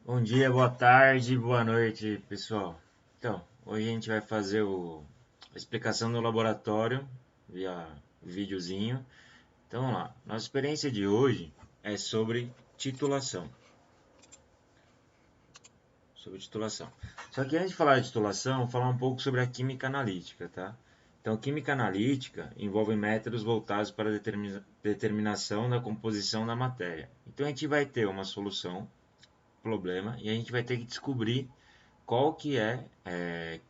Bom dia, boa tarde, boa noite, pessoal. Então, hoje a gente vai fazer a explicação do laboratório via videozinho. Então, vamos lá. Nossa experiência de hoje é titulação. Sobre titulação. Só que antes de falar de titulação, vou falar um pouco sobre a química analítica, tá? Então, química analítica envolve métodos voltados para a determinação da composição da matéria. Então, a gente vai ter uma solução, problema, e a gente vai ter que descobrir qual que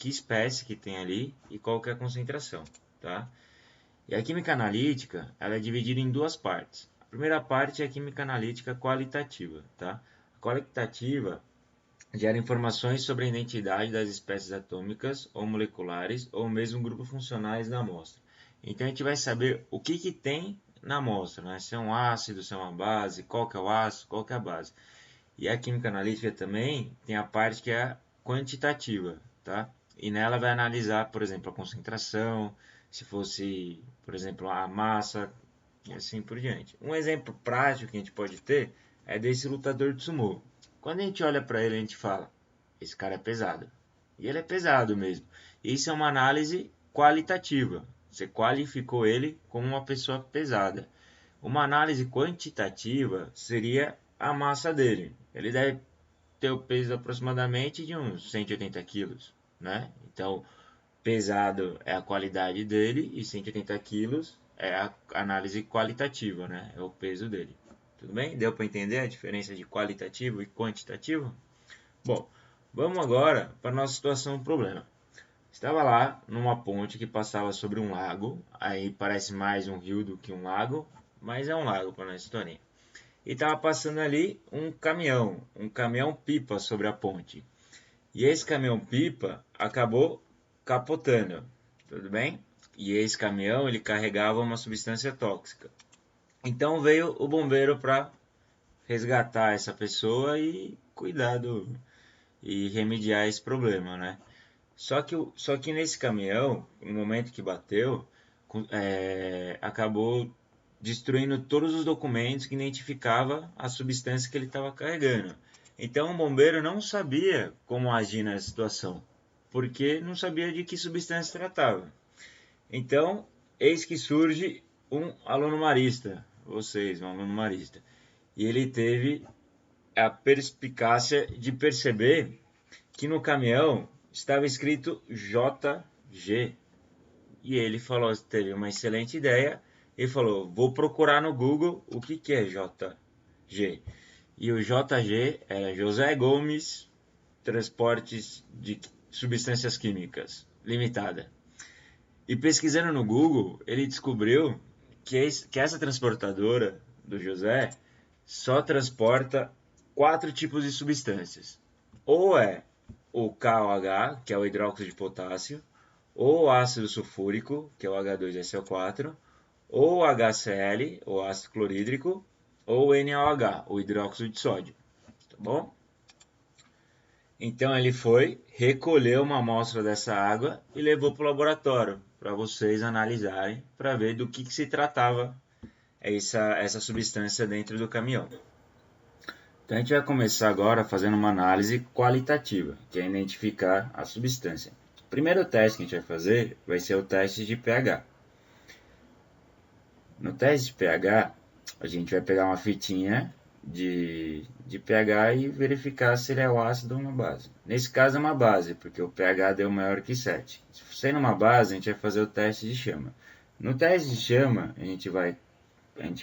espécie que tem ali e qual que é a concentração, tá? E a química analítica, ela é dividida em duas partes. A primeira parte é a química analítica qualitativa, tá? A qualitativa gera informações sobre a identidade das espécies atômicas ou moleculares ou mesmo grupos funcionais da amostra. Então a gente vai saber o que tem na amostra, né? Se é um ácido, se é uma base, qual que é o ácido, qual que é a base. E a química analítica também tem a parte que é quantitativa, tá? E nela vai analisar, por exemplo, a concentração, se fosse, por exemplo, a massa e assim por diante. Um exemplo prático que a gente pode ter é desse lutador de sumô. Quando a gente olha para ele, a gente fala: esse cara é pesado. E ele é pesado mesmo. Isso é uma análise qualitativa. Você qualificou ele como uma pessoa pesada. Uma análise quantitativa seria a massa dele. Ele deve ter o peso aproximadamente de uns 180 quilos, né? Então, pesado é a qualidade dele e 180 quilos é a análise qualitativa, né? É o peso dele. Tudo bem? Deu para entender a diferença de qualitativo e quantitativo? Bom, vamos agora para a nossa situação problema. Estava lá numa ponte que passava sobre um lago, aí parece mais um rio do que um lago, mas é um lago para nossa historinha. E estava passando ali um caminhão pipa sobre a ponte. E esse caminhão pipa acabou capotando, tudo bem? E esse caminhão ele carregava uma substância tóxica. Então veio o bombeiro para resgatar essa pessoa e cuidar e remediar esse problema, né? Só que nesse caminhão, no momento que bateu, acabou destruindo todos os documentos que identificava a substância que ele estava carregando. Então o bombeiro não sabia como agir nessa situação, porque não sabia de que substância se tratava. Então, eis que surge um aluno marista, vocês, um aluno marista, e ele teve a perspicácia de perceber que no caminhão estava escrito JG. E ele falou, teve uma excelente ideia e falou: vou procurar no Google o que é JG. E o JG era José Gomes Transportes de Substâncias Químicas Limitada. E pesquisando no Google, ele descobriu que essa transportadora do José só transporta quatro tipos de substâncias. Ou é o KOH, que é o hidróxido de potássio, ou ácido sulfúrico, que é o H2SO4, ou HCl, o ácido clorídrico, ou NaOH, o hidróxido de sódio, tá bom? Então ele foi, recolheu uma amostra dessa água e levou para o laboratório para vocês analisarem para ver do que se tratava essa substância dentro do caminhão. Então a gente vai começar agora fazendo uma análise qualitativa, que é identificar a substância. O primeiro teste que a gente vai fazer vai ser o teste de pH. No teste de pH, a gente vai pegar uma fitinha de pH e verificar se ele é um ácido ou uma base. Nesse caso é uma base, porque o pH deu maior que 7. Sendo uma base, a gente vai fazer o teste de chama. No teste de chama, a gente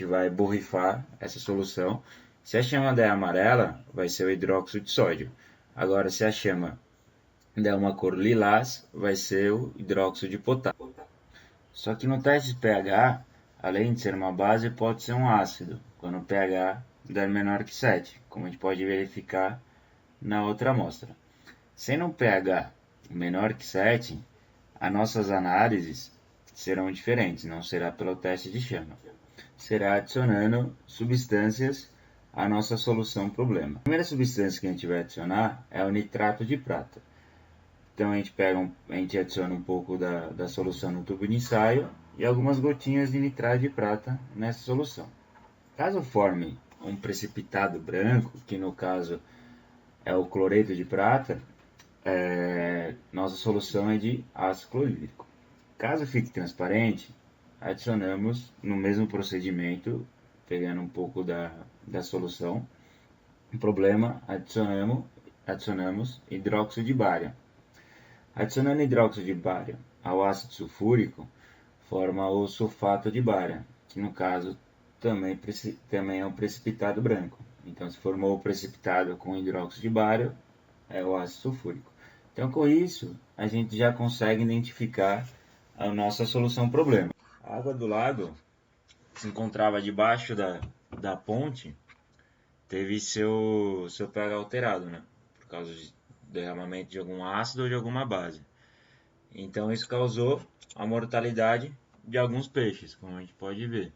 vai borrifar essa solução. Se a chama der amarela, vai ser o hidróxido de sódio. Agora, se a chama der uma cor lilás, vai ser o hidróxido de potássio. Só que no teste de pH, além de ser uma base, pode ser um ácido, quando o pH der menor que 7, como a gente pode verificar na outra amostra. Sendo um pH menor que 7, as nossas análises serão diferentes, não será pelo teste de chama. Será adicionando substâncias à nossa solução problema. A primeira substância que a gente vai adicionar é o nitrato de prata. Então a gente adiciona um pouco da solução no tubo de ensaio e algumas gotinhas de nitrato de prata nessa solução. Caso forme um precipitado branco, que no caso é o cloreto de prata, nossa solução é de ácido clorídrico. Caso fique transparente, adicionamos no mesmo procedimento, pegando um pouco da solução, o problema, adicionamos hidróxido de bário. Adicionando hidróxido de bário ao ácido sulfúrico, forma o sulfato de bário, que no caso também é um precipitado branco. Então, se formou o precipitado com hidróxido de bário, é o ácido sulfúrico. Então, com isso, a gente já consegue identificar a nossa solução problema. A água do lago se encontrava debaixo da ponte, teve seu pH alterado, né? Por causa de derramamento de algum ácido ou de alguma base. Então isso causou a mortalidade de alguns peixes, como a gente pode ver.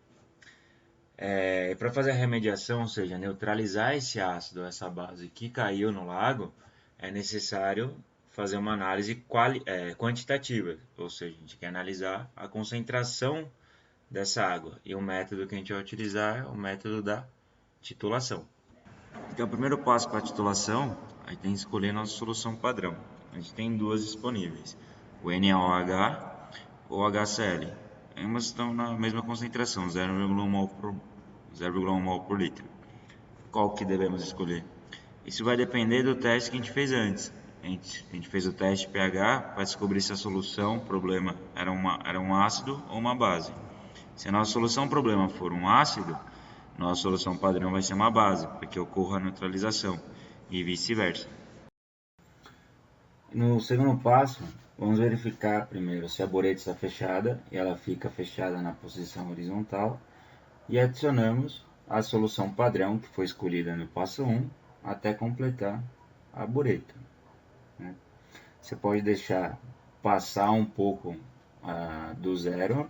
Para fazer a remediação, ou seja, neutralizar esse ácido, essa base que caiu no lago, é necessário fazer uma análise quantitativa, ou seja, a gente quer analisar a concentração dessa água. E o método que a gente vai utilizar é o método da titulação. Então, o primeiro passo para a titulação, a gente tem que escolher a nossa solução padrão. A gente tem duas disponíveis, o NaOH ou o HCl. Ambas estão na mesma concentração, 0,1 mol por litro. Qual que devemos escolher? Isso vai depender do teste que a gente fez antes. A gente fez o teste pH para descobrir se a solução problema era um ácido ou uma base. Se a nossa solução problema for um ácido, nossa solução padrão vai ser uma base, porque ocorra a neutralização, e vice-versa. No segundo passo, vamos verificar primeiro se a boreta está fechada e ela fica fechada na posição horizontal e adicionamos a solução padrão que foi escolhida no passo 1 até completar a boreta. Você pode deixar passar um pouco do zero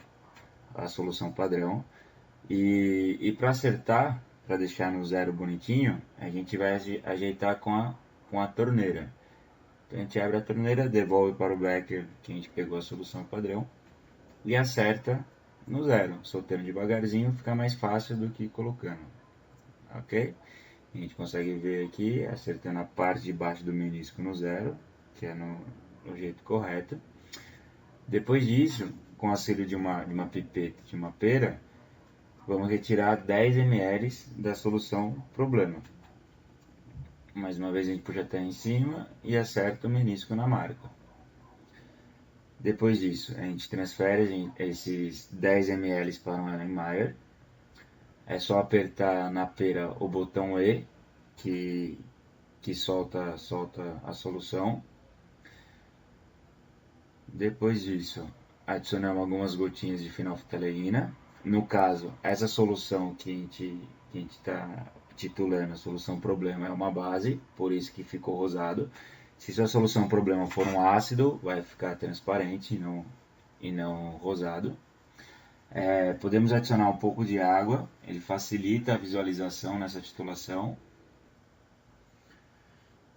a solução padrão e para acertar, para deixar no zero bonitinho, a gente vai ajeitar com a torneira. Então a gente abre a torneira, devolve para o becker que a gente pegou a solução padrão e acerta no zero, soltando devagarzinho, fica mais fácil do que colocando, ok? A gente consegue ver aqui, acertando a parte de baixo do menisco no zero, que é no jeito correto. Depois disso, com o auxílio de uma pipeta de uma pera, vamos retirar 10 ml da solução problema. Mais uma vez a gente puxa até em cima e acerta o menisco na marca. Depois disso, a gente transfere esses 10 ml para um Erlenmeyer. É só apertar na pera o botão E, que solta a solução. Depois disso, adicionamos algumas gotinhas de fenolftaleína. No caso, essa solução que a gente está titulando a solução problema é uma base, por isso que ficou rosado. Se sua solução problema for um ácido, vai ficar transparente e não rosado. Podemos adicionar um pouco de água, ele facilita a visualização nessa titulação.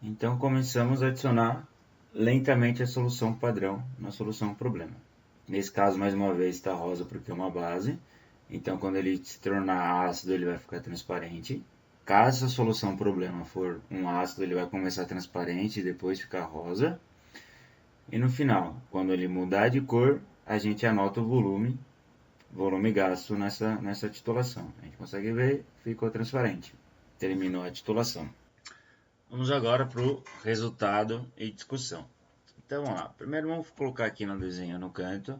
Então começamos a adicionar lentamente a solução padrão na solução problema. Nesse caso, mais uma vez, está rosa porque é uma base. Então, quando ele se tornar ácido, ele vai ficar transparente. Caso a solução problema for um ácido, ele vai começar transparente e depois ficar rosa. E no final, quando ele mudar de cor, a gente anota o volume gasto nessa titulação. A gente consegue ver, ficou transparente. Terminou a titulação. Vamos agora para o resultado e discussão. Então vamos lá. Primeiro vamos colocar aqui no desenho no canto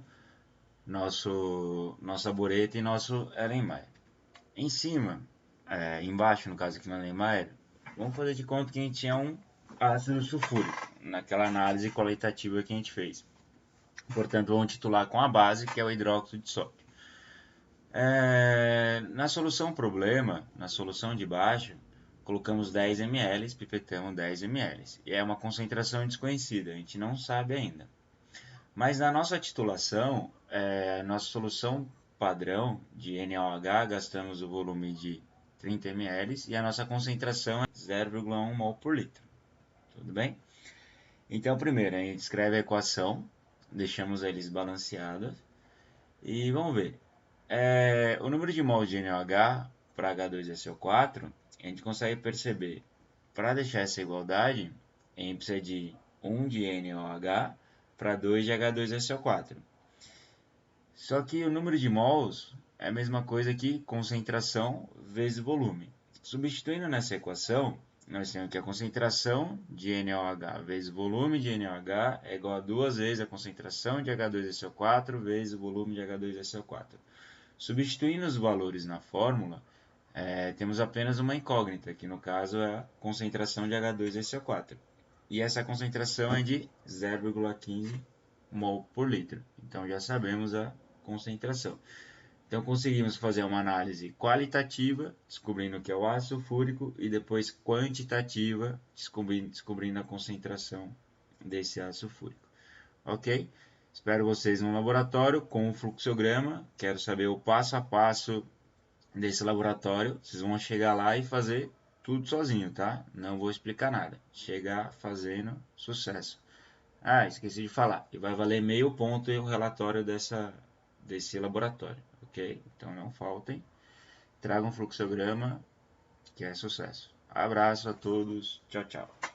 nossa boreta e nosso Erlenmeyer. Em cima, embaixo no caso aqui no Erlenmeyer, vamos fazer de conta que a gente tinha um ácido sulfúrico naquela análise qualitativa que a gente fez. Portanto, vamos titular com a base, que é o hidróxido de sódio. Na solução problema, na solução de baixo, colocamos 10 ml, pipetamos 10 ml. E é uma concentração desconhecida, a gente não sabe ainda. Mas na nossa titulação, nossa solução padrão de NaOH, gastamos o volume de 30 ml e a nossa concentração é 0,1 mol por litro. Tudo bem? Então, primeiro, a gente escreve a equação, deixamos eles balanceados e vamos ver. O número de mols de NaOH para H2SO4, a gente consegue perceber para deixar essa igualdade, a gente precisa de 1 de NaOH para 2 de H2SO4. Só que o número de mols é a mesma coisa que concentração vezes volume. Substituindo nessa equação, nós temos que a concentração de NaOH vezes o volume de NaOH é igual a 2 vezes a concentração de H2SO4 vezes o volume de H2SO4. Substituindo os valores na fórmula, temos apenas uma incógnita, que no caso é a concentração de H2SO4. E essa concentração é de 0,15 mol por litro. Então já sabemos a concentração. Então conseguimos fazer uma análise qualitativa, descobrindo o que é o ácido sulfúrico, e depois quantitativa, descobrindo a concentração desse ácido sulfúrico. Ok? Espero vocês no laboratório com o fluxograma. Quero saber o passo a passo desse laboratório. Vocês vão chegar lá e fazer tudo sozinho, tá? Não vou explicar nada. Chegar fazendo sucesso. Ah, esqueci de falar. E vai valer meio ponto o relatório desse laboratório, ok? Então não faltem. Tragam um fluxograma, que é sucesso. Abraço a todos. Tchau, tchau.